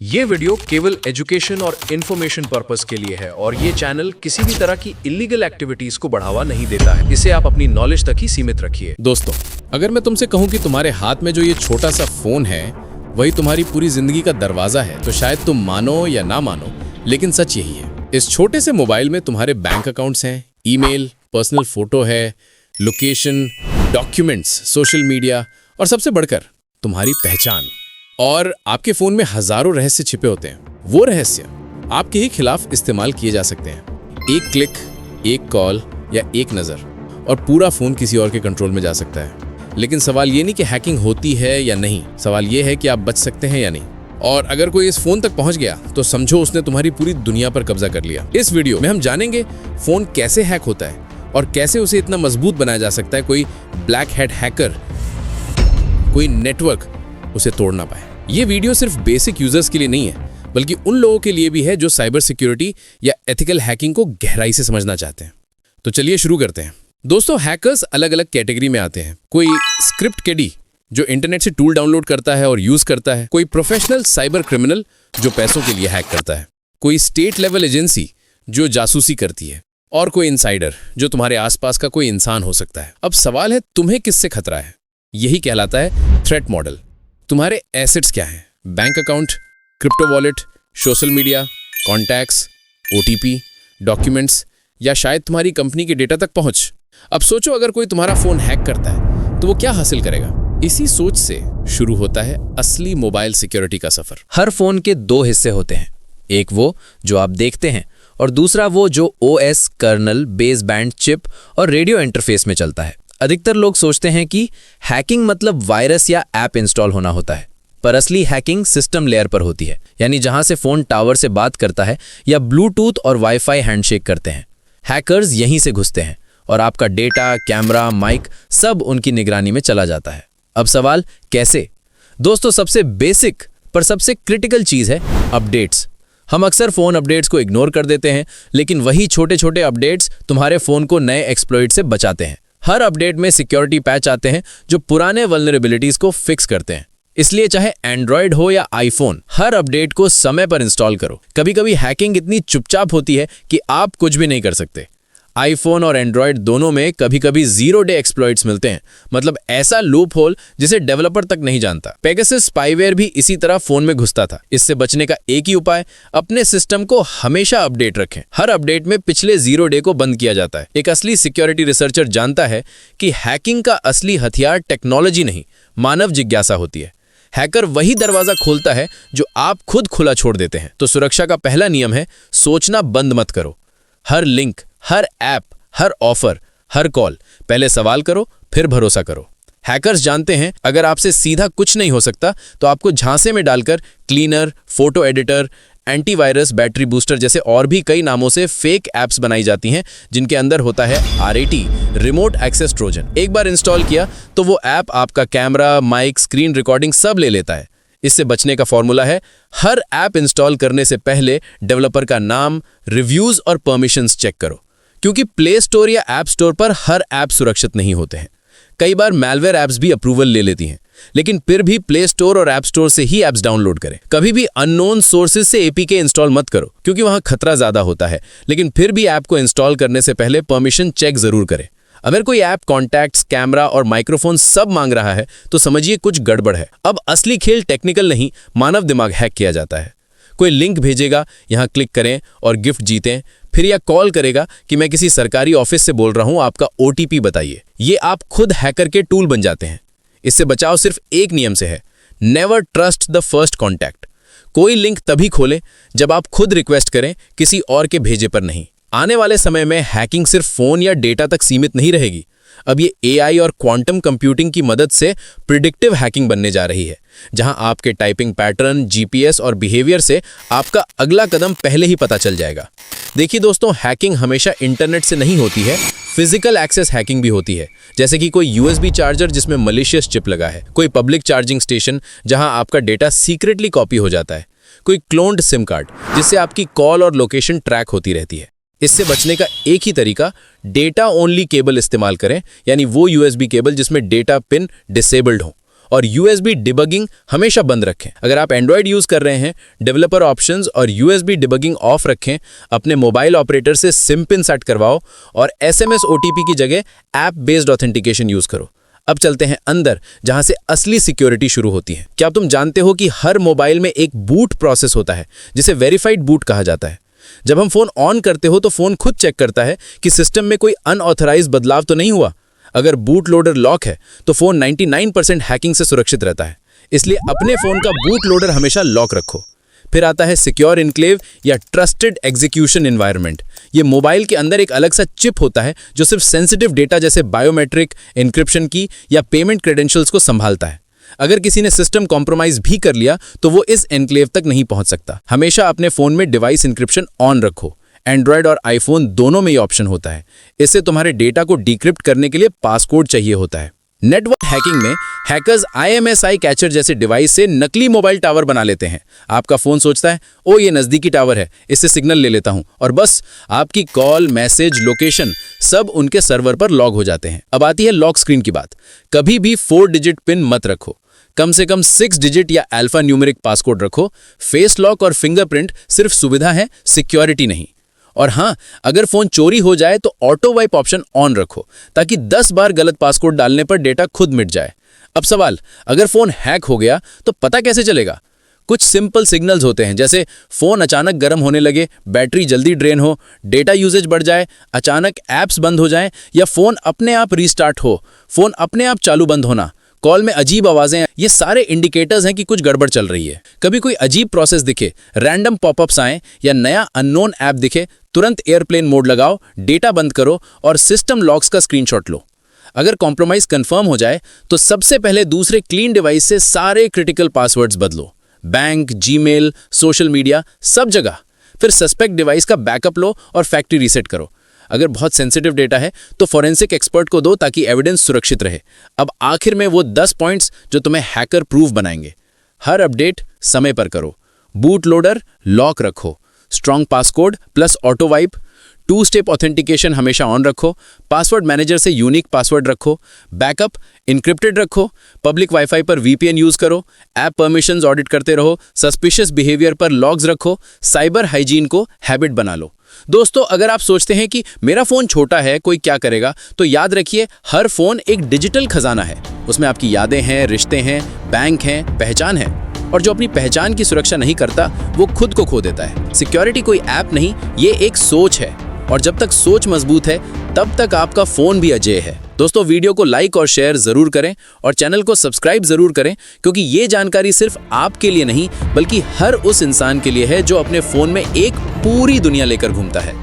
ये वीडियो केवल एजुकेशन और इन्फॉर्मेशन पर्पस के लिए है और ये चैनल किसी भी तरह की इलीगल एक्टिविटीज को बढ़ावा नहीं देता है। इसे आप अपनी नॉलेज तक ही सीमित रखिए। दोस्तों, अगर मैं तुमसे कहूं कि तुम्हारे हाथ में जो ये छोटा सा फोन है वही तुम्हारी पूरी जिंदगी का दरवाजा है, तो शायद तुम मानो या ना मानो, लेकिन सच यही है। इस छोटे से मोबाइल में तुम्हारे बैंक अकाउंट्स हैं, ईमेल, पर्सनल फोटो है, लोकेशन, डॉक्यूमेंट्स, सोशल मीडिया और सबसे बढ़कर तुम्हारी पहचान। और आपके फोन में हजारों रहस्य छिपे होते हैं। वो रहस्य आपके ही खिलाफ इस्तेमाल किए जा सकते हैं। एक क्लिक, एक कॉल या एक नज़र और पूरा फोन किसी और के कंट्रोल में जा सकता है। लेकिन सवाल ये नहीं कि हैकिंग होती है या नहीं, सवाल ये है कि आप बच सकते हैं या नहीं। और अगर कोई इस फोन तक पहुंच गया तो समझो उसने तुम्हारी पूरी दुनिया पर कब्जा कर लिया। इस वीडियो में हम जानेंगे फोन कैसे हैक होता है और कैसे उसे इतना मजबूत बनाया जा सकता है कोई ब्लैक हैट हैकर, कोई नेटवर्क उसे तोड़ ना पाए। ये वीडियो सिर्फ बेसिक यूजर्स के लिए नहीं है, बल्कि उन लोगों के लिए भी है जो साइबर सिक्योरिटी या एथिकल हैकिंग को गहराई से समझना चाहते हैं। तो चलिए शुरू करते हैं। दोस्तों, हैकर्स अलग अलग कैटेगरी में आते हैं। कोई स्क्रिप्ट किडी जो इंटरनेट से टूल डाउनलोड करता है और यूज करता है, कोई प्रोफेशनल साइबर क्रिमिनल जो पैसों के लिए हैक करता है, कोई स्टेट लेवल एजेंसी जो जासूसी करती है, और कोई इनसाइडर जो तुम्हारे आसपास का कोई इंसान हो सकता है। अब सवाल है, तुम्हें किससे खतरा है? यही कहलाता है थ्रेट मॉडल। तुम्हारे एसेट्स क्या हैं? Bank account, crypto wallet, social media, contacts, OTP, documents या शायद तुम्हारी कंपनी के डेटा तक पहुंच। अब सोचो, अगर कोई तुम्हारा फोन हैक करता है तो वो क्या हासिल करेगा? इसी सोच से शुरू होता है असली मोबाइल सिक्योरिटी का सफर। हर फोन के दो हिस्से होते हैं, एक वो जो आप देखते हैं और दूसरा वो जो OS, kernel, baseband, chip और रेडियो इंटरफेस में चलता है। अधिकतर लोग सोचते हैं कि हैकिंग मतलब वायरस या ऐप इंस्टॉल होना होता है, पर असली हैकिंग सिस्टम लेयर पर होती है, यानी जहां से फोन टावर से बात करता है या ब्लूटूथ और वाईफाई हैंडशेक करते हैं। हैकर्स यहीं से घुसते हैं और आपका डेटा, कैमरा, माइक सब उनकी निगरानी में चला जाता है। अब सवाल, कैसे? दोस्तों, सबसे बेसिक पर सबसे क्रिटिकल चीज है अपडेट्स। हम अक्सर फोन अपडेट्स को इग्नोर कर देते हैं, लेकिन वही छोटे छोटे अपडेट्स तुम्हारे फोन को नए एक्सप्लॉइट से बचाते हैं। हर अपडेट में सिक्योरिटी पैच आते हैं जो पुराने वल्नरेबिलिटीज को फिक्स करते हैं। इसलिए चाहे एंड्रॉयड हो या आईफोन, हर अपडेट को समय पर इंस्टॉल करो। कभी कभी हैकिंग इतनी चुपचाप होती है कि आप कुछ भी नहीं कर सकते। आईफोन और एंड्रॉयड दोनों में कभी कभी 0 डे एक्सप्लॉइट्स मिलते हैं, मतलब ऐसा लूप होल जिसे डेवलपर तक नहीं जानता। पेगासस स्पाईवेयर भी इसी तरह फोन में घुसता था। इससे बचने का एक ही उपाय, अपने सिस्टम को हमेशा अपडेट रखें। हर अपडेट में पिछले 0 डे को बंद किया जाता है। एक असली सिक्योरिटी रिसर्चर जानता है कि हैकिंग का असली हथियार टेक्नोलॉजी नहीं, मानव जिज्ञासा होती है। हैकर वही दरवाजा खोलता है जो आप खुद खुला छोड़ देते हैं। तो सुरक्षा का पहला नियम है, सोचना बंद मत करो। हर लिंक, हर ऐप, हर ऑफर, हर कॉल, पहले सवाल करो फिर भरोसा करो। हैकर्स जानते हैं अगर आपसे सीधा कुछ नहीं हो सकता तो आपको झांसे में डालकर cleaner, photo editor, antivirus, battery booster जैसे और भी कई नामों से फेक ऐप्स बनाई जाती हैं जिनके अंदर होता है RAT, रिमोट एक्सेस ट्रोजन। एक बार इंस्टॉल किया तो वो ऐप आपका कैमरा, माइक, स्क्रीन रिकॉर्डिंग सब ले लेता है। इससे बचने का फॉर्मूला है, हर ऐप इंस्टॉल करने से पहले डेवलपर का नाम, रिव्यूज और परमिशंस चेक करो, क्योंकि प्ले स्टोर या ऐप स्टोर पर हर ऐप सुरक्षित नहीं होते हैं। कई बार मैलवेयर ऐप्स भी अप्रूवल ले लेती हैं, लेकिन फिर भी प्ले स्टोर और ऐप स्टोर से ही ऐप्स डाउनलोड करें। कभी भी अननोन सोर्सेज से APK इंस्टॉल मत करो, क्योंकि वहां खतरा ज्यादा होता है। लेकिन फिर भी ऐप को इंस्टॉल करने से पहले परमिशन चेक जरूर करें। अगर कोई ऐप कॉन्टैक्ट्स, कैमरा और माइक्रोफोन सब मांग रहा है तो समझिए कुछ गड़बड़ है। अब असली खेल टेक्निकल नहीं, मानव दिमाग हैक किया जाता है। कोई लिंक भेजेगा, यहां क्लिक करें और गिफ्ट जीतें, फिर यह कॉल करेगा कि मैं किसी सरकारी ऑफिस से बोल रहा हूं, आपका OTP बताइए। ये आप खुद हैकर के टूल बन जाते हैं। इससे बचाव सिर्फ एक नियम से है, never trust the first contact. कोई लिंक तभी खोलें जब आप खुद रिक्वेस्ट करें, किसी और के भेजे पर नहीं। आने वाले समय में हैकिंग सिर्फ फोन या डेटा तक सीमित नहीं रहेगी। अब ये AI और क्वांटम कंप्यूटिंग की मदद से प्रिडिक्टिव हैकिंग बनने जा रही है, जहां आपके टाइपिंग पैटर्न, GPS और बिहेवियर से आपका अगला कदम पहले ही पता चल जाएगा। देखिए दोस्तों, हैकिंग हमेशा इंटरनेट से नहीं होती है, फिजिकल एक्सेस हैकिंग भी होती है। जैसे कि कोई USB चार्जर जिसमें मलिशियस चिप लगा है, कोई पब्लिक चार्जिंग स्टेशन जहां आपका डेटा सीक्रेटली कॉपी हो जाता है, कोई क्लोन्ड सिम कार्ड जिससे आपकी कॉल और लोकेशन ट्रैक होती रहती है। इससे बचने का एक ही तरीका, डेटा ओनली केबल इस्तेमाल करें, यानी वो USB केबल जिसमें डेटा पिन डिसेबल्ड हो और USB डिबगिंग हमेशा बंद रखें। अगर आप एंड्रॉयड यूज कर रहे हैं, डेवलपर ऑप्शंस और USB डिबगिंग ऑफ रखें। अपने मोबाइल ऑपरेटर से सिम पिन सेट करवाओ और SMS OTP की जगह ऐप बेस्ड ऑथेंटिकेशन यूज करो। अब चलते हैं अंदर, जहां से असली सिक्योरिटी शुरू होती है। क्या तुम जानते हो कि हर मोबाइल में एक बूट प्रोसेस होता है जिसे वेरीफाइड बूट कहा जाता है। जब हम फोन ऑन करते हो तो फोन खुद चेक करता है कि सिस्टम में कोई अनऑथराइज्ड बदलाव तो नहीं हुआ। अगर बूट लोडर लॉक है तो फोन 99% हैकिंग से सुरक्षित रहता है। इसलिए अपने फोन का बूट लोडर हमेशा लॉक रखो। फिर आता है सिक्योर इनक्लेव या ट्रस्टेड एग्जीक्यूशन एनवायरनमेंट। ये मोबाइल के अंदर एक अलग सा चिप होता है जो सिर्फ सेंसिटिव डेटा जैसे बायोमेट्रिक, एन्क्रिप्शन की या पेमेंट क्रेडेंशियल्स को संभालता है। अगर किसी ने सिस्टम कॉम्प्रोमाइज भी कर लिया तो वो इस एनक्लेव तक नहीं पहुंच सकता। हमेशा अपने फोन में डिवाइस इंक्रिप्शन ऑन रखो। एंड्रॉयड और आईफोन दोनों में ये ऑप्शन होता है। इससे तुम्हारे डेटा को डिक्रिप्ट करने के लिए पासकोड चाहिए होता है। नेटवर्क हैकिंग में हैकर्स IMSI कैचर जैसे डिवाइस से नकली मोबाइल टावर बना लेते हैं। आपका फोन सोचता है ओ ये नजदीकी टावर है, इससे सिग्नल ले लेता हूं, और बस आपकी कॉल, मैसेज, लोकेशन सब उनके सर्वर पर लॉग हो जाते हैं। अब आती है लॉक स्क्रीन की बात। कभी भी 4 डिजिट पिन मत रखो, कम से कम 6 डिजिट या अल्फा न्यूमेरिक पासकोड रखो। फेस लॉक और फिंगरप्रिंट सिर्फ सुविधा है, सिक्योरिटी नहीं। और हाँ, अगर फोन चोरी हो जाए तो ऑटो वाइप ऑप्शन ऑन रखो ताकि 10 बार गलत पासकोड डालने पर डेटा खुद मिट जाए। अब सवाल, अगर फोन हैक हो गया तो पता कैसे चलेगा? कुछ सिंपल सिग्नल्स होते हैं, जैसे फोन अचानक गर्म होने लगे, बैटरी जल्दी ड्रेन हो, डेटा यूजेज बढ़ जाए, अचानक ऐप्स बंद हो जाएं, या फोन अपने आप रीस्टार्ट हो, फोन अपने आप चालू बंद होना, कॉल में अजीब आवाजें। ये सारे इंडिकेटर्स हैं कि कुछ गड़बड़ चल रही है। कभी कोई अजीब प्रोसेस दिखे, रैंडम पॉपअप्स आए या नया अननोन ऐप दिखे, तुरंत एयरप्लेन मोड लगाओ, डेटा बंद करो और सिस्टम लॉग्स का स्क्रीनशॉट लो। अगर कॉम्प्रोमाइज कंफर्म हो जाए तो सबसे पहले दूसरे क्लीन डिवाइस से सारे क्रिटिकल पासवर्ड्स बदलो, बैंक, जीमेल, सोशल मीडिया, सब जगह। फिर सस्पेक्ट डिवाइस का बैकअप लो और फैक्ट्री रीसेट करो। अगर बहुत सेंसिटिव डेटा है तो फॉरेंसिक एक्सपर्ट को दो ताकि एविडेंस सुरक्षित रहे। अब आखिर में वो 10 पॉइंट्स जो तुम्हें हैकर प्रूफ बनाएंगे। हर अपडेट समय पर करो, बूट लोडर लॉक रखो, strong passcode plus auto wipe, 2 step authentication हमेशा ऑन रखो, पासवर्ड मैनेजर से यूनिक पासवर्ड रखो, बैकअप इनक्रिप्टेड रखो, पब्लिक वाईफाई पर VPN यूज करो, ऐप परमिशंस ऑडिट करते रहो, सस्पिशियस बिहेवियर पर लॉग्स रखो, साइबर हाइजीन को हैबिट बना लो। दोस्तों, अगर आप सोचते हैं कि मेरा फोन छोटा है, कोई क्या करेगा, तो याद रखिए हर फोन एक डिजिटल खजाना है। उसमें आपकी यादें हैं, रिश्ते हैं, बैंक हैं, पहचान है। और जो अपनी पहचान की सुरक्षा नहीं करता वो खुद को खो देता है। सिक्योरिटी कोई ऐप नहीं, ये एक सोच है, और जब तक सोच मजबूत है तब तक आपका फोन भी अजेय है। दोस्तों, वीडियो को लाइक और शेयर जरूर करें और चैनल को सब्सक्राइब जरूर करें, क्योंकि ये जानकारी सिर्फ आपके लिए नहीं बल्कि हर उस इंसान के लिए है जो अपने फोन में एक पूरी दुनिया लेकर घूमता है।